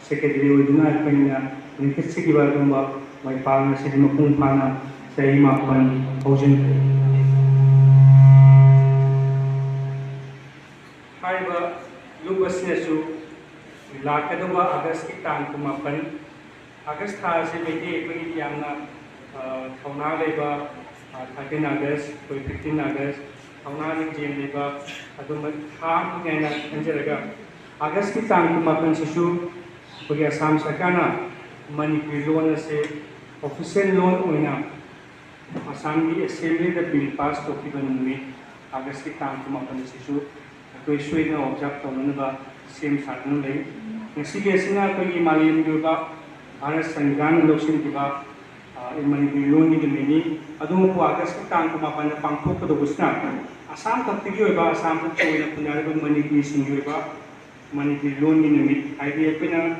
Secretary Udina Alpina, Nikitski Badumba, my partner Sidimapun Pana, Sahimapan, Ocean. Haiba, Lucas Nesu, Lakadova, August Kitan Kumapan, August has a Meti Yana, Tauna Leba, 13 August, 15 August, Tauna Jim Leba, Aduma Ham and Angelica. August की तांग कुमापन शिशु बगे असम सरकारना Manipuri loan से official loan होना असम की assembly the bill pass तो की बनने अगस्त की तांग कुमापन शिशु कोई शुरू में ऑब्जर्व करने का सेम साधन ले इसी के सिना कोई मालियम जो का भारत संविधान लोकसेन की बात मणिपुरी लोन की मिनी अदुम को अगस्त की तांग कुमापन पंखों को तो गुस्सा असम तक की जो है असम को कोई न पुनारे को मणिपुरी सिंह जो है Manipuri loan in the mid, idea pina,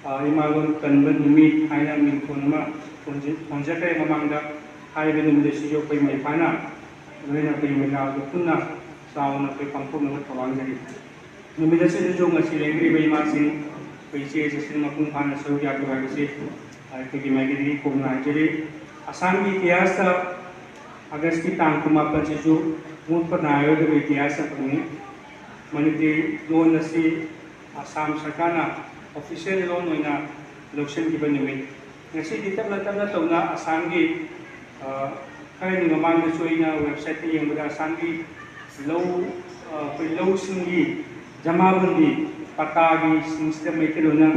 Imagon Kanban Numit, Haina Minkonama, Ponjaka Mamanga, Ivan in the Sio Pay my Pana, when I pay me out the Puna, sound of a component of Angari. The Midasi Jonga Silangri by Marsin, which is a Sinapun Pana Soya to have a safe, I think Imagiri, Kumajari, Asami Tiasa, Agasti Tankuma Pachisu, Mutpanayo, the Tiasa for me. Manipuri loanasi Assam Sarkarna official loan hoina election ki banimi ngasi ditam na tawna Assam gi kai ni mamang na soina website ni yengda Assam gi low singi jamabandi pata gi system mai kelona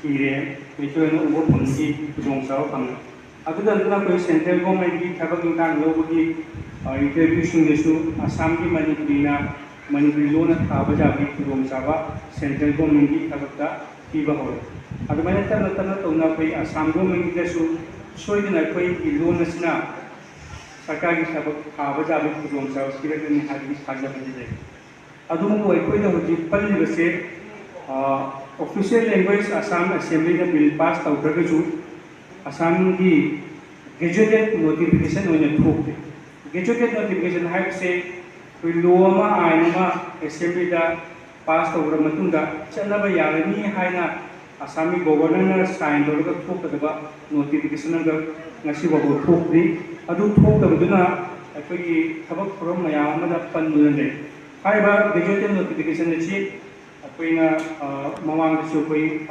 kire mito no ubo panggi jongsaw pang adudan na koi central government gi thabak ingkang lo gi interview singesu Assam gi Manipuri na Manipuri loan at Kabajabi, Romsava, Central Government, Kabata, Tibaho. At the Manata Tona pay a Sam government issue, showing a quay loan as now. Sakagi Kabajabi, Romsava, Spirit and Hadis Hajabi. Adumo, I quit of the Pali said official language Assam Assembly the bill passed out of the Assam the gazetted notification on a book. Gazetted notification had said. Loma Ainama Assembly da passed over Matunda, Chanaba Yarani Haina, Assami governor signed over the book of the notification of the Nasiba Pukri, Adu Puk of Duna, a pretty Tabak from Mayama Panulande. However, the notification is cheap, a queen Mamang Supri.